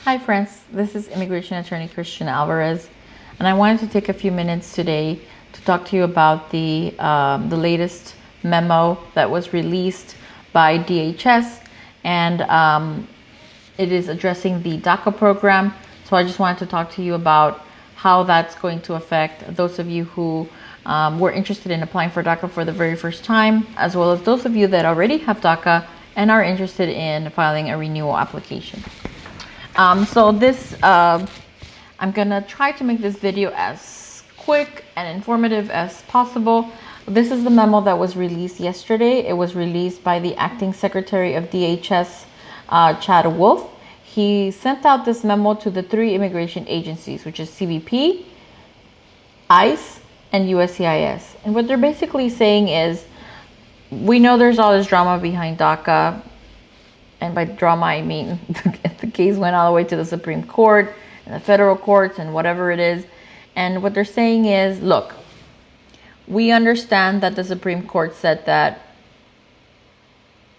Hi friends, this is immigration attorney Christian Alvarez, and I wanted to take a few minutes today to talk to you about the latest memo that was released by DHS, and it is addressing the DACA program. So I just wanted to talk to you about how that's going to affect those of you who were interested in applying for DACA for the very first time, as well as those of you that already have DACA and are interested in filing a renewal application. I'm gonna try to make this video as quick and informative as possible. This is the memo that was released yesterday. It was released by the Acting Secretary of DHS, Chad Wolf. He sent out this memo to the 3 immigration agencies, which is CBP, ICE, and USCIS. And what they're basically saying is, we know there's all this drama behind DACA. And by drama, I mean the case went all the way to the Supreme Court and the federal courts and whatever it is. And what they're saying is, look, we understand that the Supreme Court said that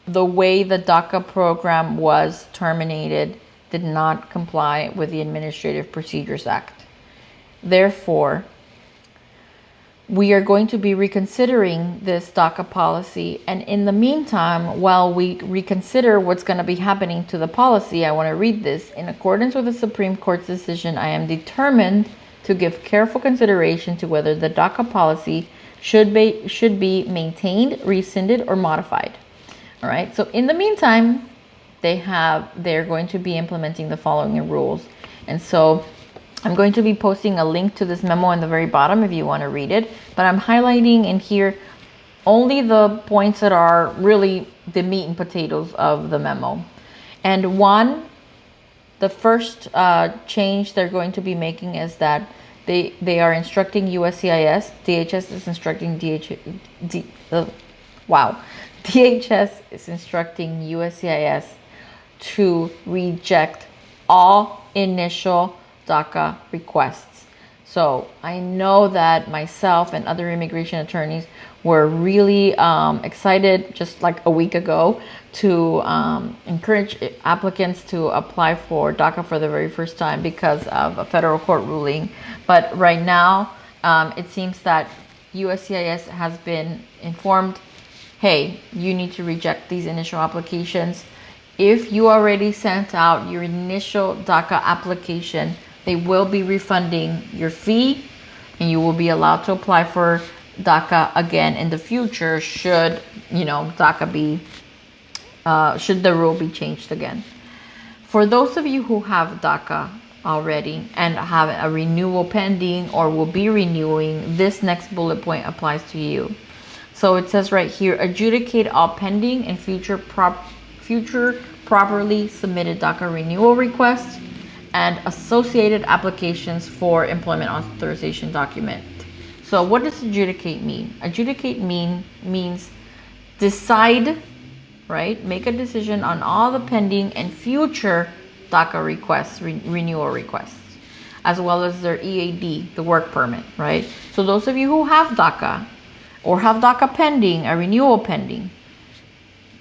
the way the DACA program was terminated did not comply with the Administrative Procedures Act. Therefore, we are going to be reconsidering this DACA policy. And in the meantime, while we reconsider what's going to be happening to the policy, I want to read this. In accordance with the Supreme Court's decision, I am determined to give careful consideration to whether the DACA policy should be maintained, rescinded, or modified. All right. So in the meantime, they're going to be implementing the following rules. And so I'm going to be posting a link to this memo in the very bottom if you want to read it, but I'm highlighting in here only the points that are really the meat and potatoes of the memo. And the first change they're going to be making is that they are instructing USCIS, DHS is instructing DHS is instructing USCIS to reject all initial DACA requests. So I know that myself and other immigration attorneys were really excited just like a week ago to encourage applicants to apply for DACA for the very first time because of a federal court ruling. But right now, it seems that USCIS has been informed, hey, you need to reject these initial applications. If you already sent out your initial DACA application, they will be refunding your fee, and you will be allowed to apply for DACA again in the future should DACA be should the rule be changed again. For those of you who have DACA already and have a renewal pending or will be renewing, this next bullet point applies to you. So it says right here, adjudicate all pending and future properly submitted DACA renewal requests and associated applications for employment authorization document. So what does adjudicate mean? Adjudicate means decide, right? Make a decision on all the pending and future DACA requests, renewal requests, as well as their EAD, the work permit, right? So those of you who have DACA or have DACA pending, a renewal pending,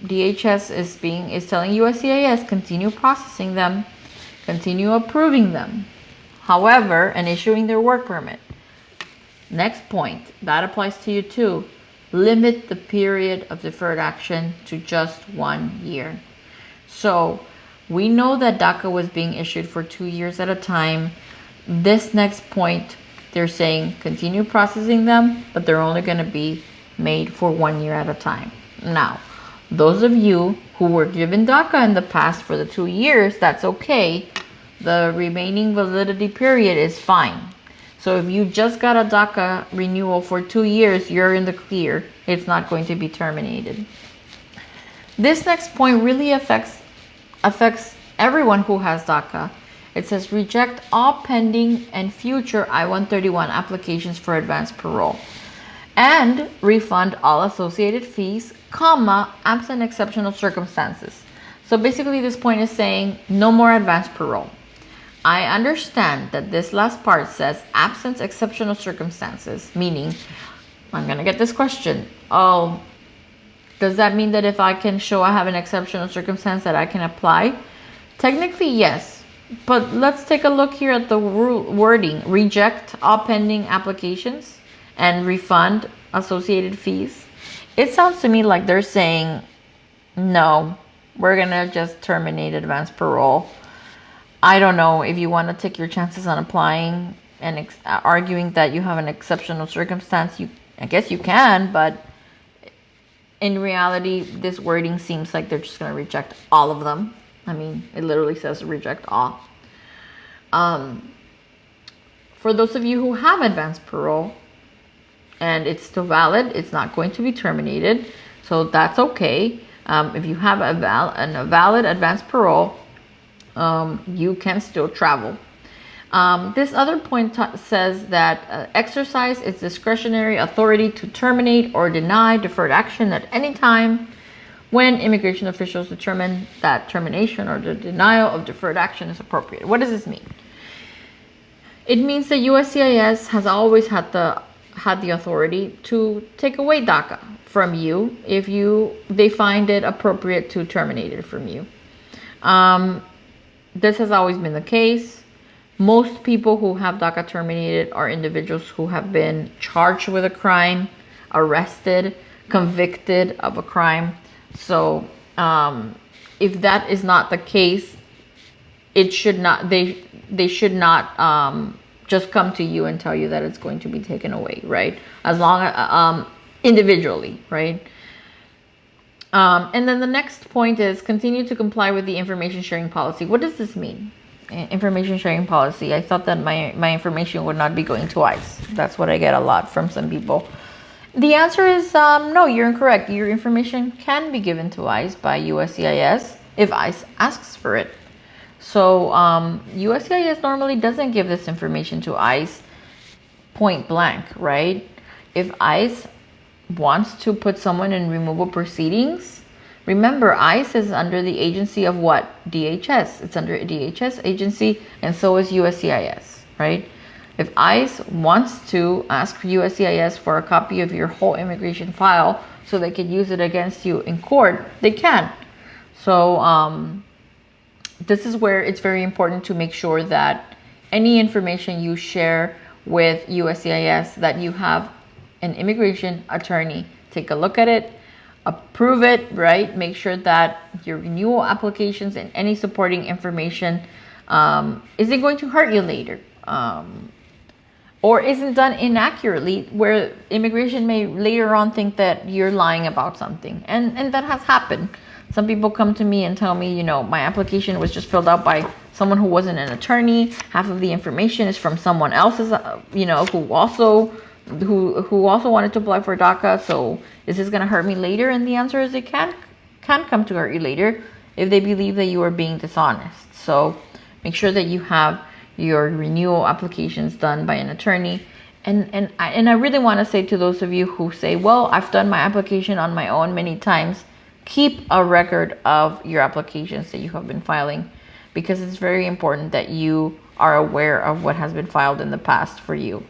DHS is telling USCIS continue processing them, continue approving them, however, and issuing their work permit. Next point, that applies to you too. Limit the period of deferred action to just 1 year. So we know that DACA was being issued for 2 years at a time. This next point, they're saying continue processing them, but they're only going to be made for 1 year at a time. Now, those of you who were given DACA in the past for the 2 years, that's okay. The remaining validity period is fine. So if you just got a DACA renewal for 2 years, you're in the clear. It's not going to be terminated. This next point really affects everyone who has DACA. It says reject all pending and future I-131 applications for advanced parole and refund all associated fees, absent exceptional circumstances. So basically this point is saying no more advanced parole. I understand that this last part says absent exceptional circumstances, meaning I'm going to get this question. Oh, does that mean that if I can show I have an exceptional circumstance that I can apply? Technically, yes. But let's take a look here at the wording. Reject all pending applications and refund associated fees. It sounds to me like they're saying, no, we're going to just terminate advance parole. I don't know if you want to take your chances on applying and arguing that you have an exceptional circumstance. I guess you can, but in reality, this wording seems like they're just going to reject all of them. I mean, it literally says reject all. For those of you who have advanced parole and it's still valid, it's not going to be terminated. So that's okay. If you have a valid advanced parole, you can still travel. This other point says that exercise its discretionary authority to terminate or deny deferred action at any time when immigration officials determine that termination or the denial of deferred action is appropriate. What does this mean? It means that USCIS has always had the authority to take away DACA from you if they find it appropriate to terminate it from you. This has always been the case. Most people who have DACA terminated are individuals who have been charged with a crime, arrested, convicted of a crime. So if that is not the case, it should not. They should not just come to you and tell you that it's going to be taken away, right? As long as individually, right? And then the next point is continue to comply with the information sharing policy. What does this mean? Information sharing policy. I thought that my information would not be going to ICE. That's what I get a lot from some people. The answer is no, you're incorrect. Your information can be given to ICE by USCIS if ICE asks for it. So USCIS normally doesn't give this information to ICE point blank, right? If ICE wants to put someone in removal proceedings, remember ICE is under the agency of what? DHS. It's under a DHS agency, and so is USCIS, right? If ICE wants to ask USCIS for a copy of your whole immigration file so they can use it against you in court, they can. So this is where it's very important to make sure that any information you share with USCIS, that you have an immigration attorney take a look at it, approve it, right? Make sure that your renewal applications and any supporting information isn't going to hurt you later, or isn't done inaccurately, where immigration may later on think that you're lying about something. And that has happened. Some people come to me and tell me, my application was just filled out by someone who wasn't an attorney. Half of the information is from someone else's, who also wanted to apply for DACA. So is this going to hurt me later? And the answer is it can come to hurt you later if they believe that you are being dishonest. So make sure that you have your renewal applications done by an attorney. And I really want to say to those of you who say, well, I've done my application on my own many times, keep a record of your applications that you have been filing, because it's very important that you are aware of what has been filed in the past for you.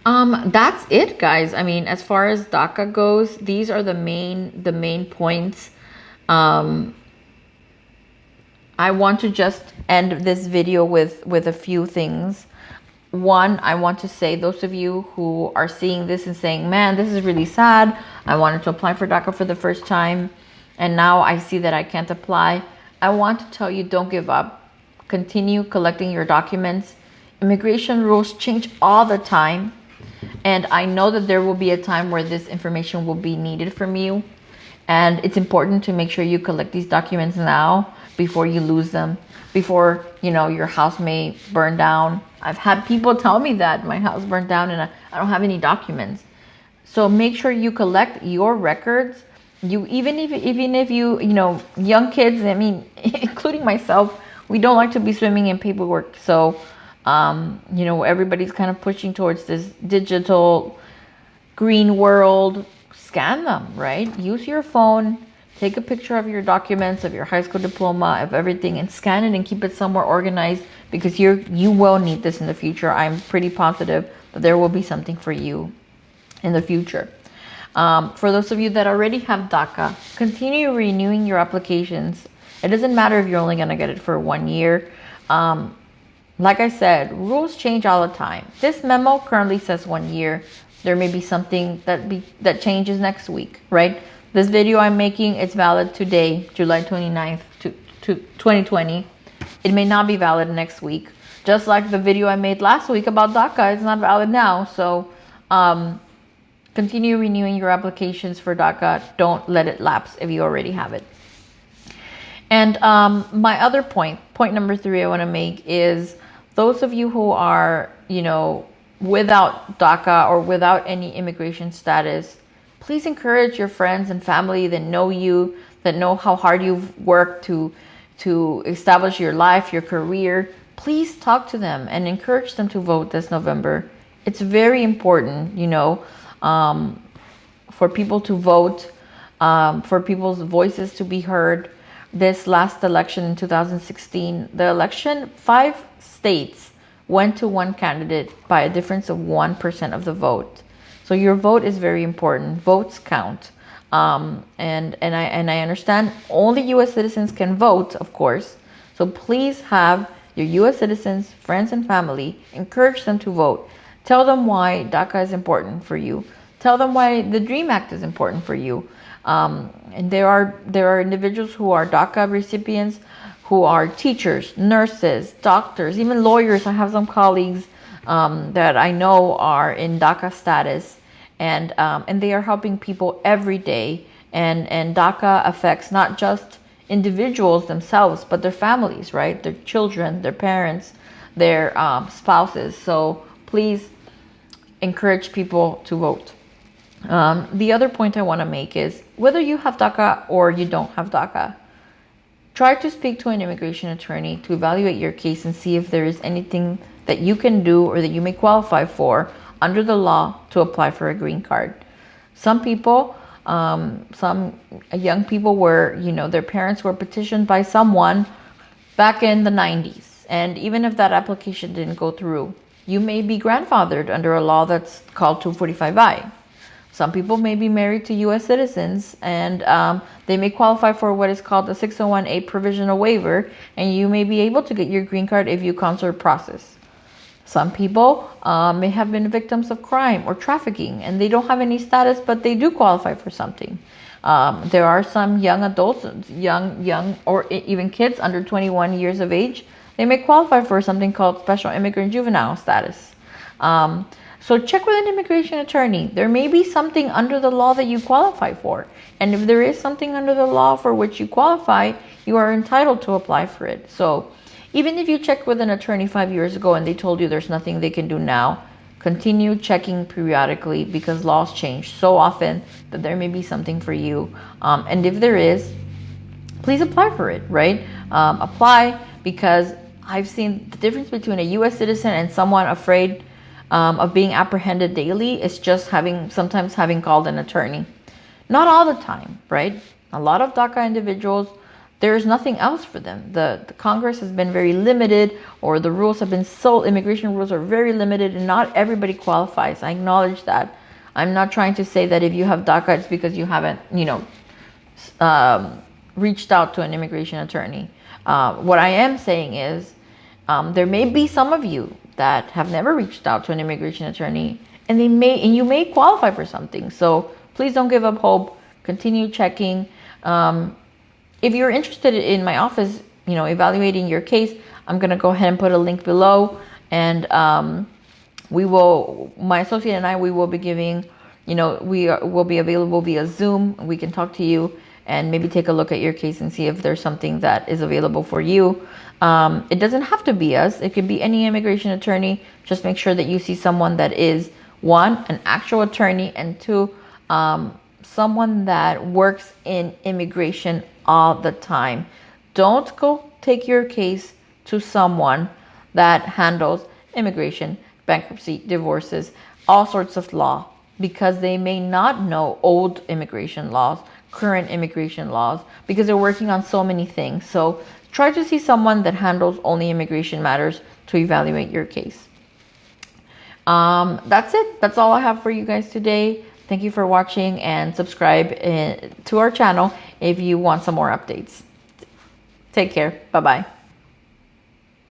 That's it, guys. I mean, as far as DACA goes, these are the main points. I want to just end this video with a few things. One, I want to say, those of you who are seeing this and saying, man, this is really sad. I wanted to apply for DACA for the first time, and now I see that I can't apply. I want to tell you, don't give up. Continue collecting your documents. Immigration rules change all the time. And I know that there will be a time where this information will be needed from you. And it's important to make sure you collect these documents now before you lose them, before, your house may burn down. I've had people tell me that my house burned down and I don't have any documents. So make sure you collect your records. Even if you young kids, I mean, including myself, we don't like to be swimming in paperwork. So everybody's kind of pushing towards this digital green world. Scan them, right? Use your phone, take a picture of your documents, of your high school diploma, of everything, and scan it and keep it somewhere organized, because you will need this in the future. I'm pretty positive that there will be something for you in the future. For those of you that already have DACA, continue renewing your applications. It doesn't matter if you're only going to get it for 1 year. Like I said, rules change all the time. This memo currently says 1 year. There may be something that changes next week, right? This video I'm making, it's valid today, July 29th to 2020. It may not be valid next week. Just like the video I made last week about DACA, it's not valid now. So continue renewing your applications for DACA. Don't let it lapse if you already have it. And my other point number 3 I want to make is those of you who are, without DACA or without any immigration status, please encourage your friends and family that know you, that know how hard you've worked to establish your life, your career. Please talk to them and encourage them to vote this November. It's very important, for people to vote, for people's voices to be heard. This last election in 2016, the election, 5 states went to one candidate by a difference of 1% of the vote. So your vote is very important. Votes count. And I understand only U.S. citizens can vote, of course. So please have your U.S. citizens, friends and family, encourage them to vote. Tell them why DACA is important for you. Tell them why the DREAM Act is important for you. And there are individuals who are DACA recipients, who are teachers, nurses, doctors, even lawyers. I have some colleagues that I know are in DACA status, and they are helping people every day. And DACA affects not just individuals themselves, but their families, right? Their children, their parents, their spouses. So please encourage people to vote. The other point I want to make is whether you have DACA or you don't have DACA, try to speak to an immigration attorney to evaluate your case and see if there is anything that you can do or that you may qualify for under the law to apply for a green card. Some people, some young people were, their parents were petitioned by someone back in the 90s. And even if that application didn't go through, you may be grandfathered under a law that's called 245I. Some people may be married to U.S. citizens, and they may qualify for what is called the 601A provisional waiver, and you may be able to get your green card if you consular process. Some people may have been victims of crime or trafficking, and they don't have any status, but they do qualify for something. There are some young adults, young or even kids under 21 years of age. They may qualify for something called special immigrant juvenile status. So check with an immigration attorney. There may be something under the law that you qualify for. And if there is something under the law for which you qualify, you are entitled to apply for it. So even if you checked with an attorney 5 years ago and they told you there's nothing they can do now, continue checking periodically because laws change so often that there may be something for you. And if there is, please apply for it, right? Apply, because I've seen the difference between a U.S. citizen and someone afraid of being apprehended daily is just sometimes having called an attorney. Not all the time, right? A lot of DACA individuals, there's nothing else for them. The Congress has been very limited, or the rules have been immigration rules are very limited, and not everybody qualifies. I acknowledge that. I'm not trying to say that if you have DACA, it's because you haven't, reached out to an immigration attorney. What I am saying is there may be some of you that have never reached out to an immigration attorney, and you may qualify for something. So please don't give up hope. Continue checking. If you're interested in my office, evaluating your case, I'm going to go ahead and put a link below, and my associate and I, we will be giving, will be available via Zoom. We can talk to you and maybe take a look at your case and see if there's something that is available for you. It doesn't have to be us. It could be any immigration attorney. Just make sure that you see someone that is, 1, an actual attorney, and 2, someone that works in immigration all the time. Don't go take your case to someone that handles immigration, bankruptcy, divorces, all sorts of law, because they may not know old immigration laws, current immigration laws, because they're working on so many things. So try to see someone that handles only immigration matters to evaluate your case. That's it. That's all I have for you guys today. Thank you for watching, and subscribe to our channel if you want some more updates. Take care. Bye-bye.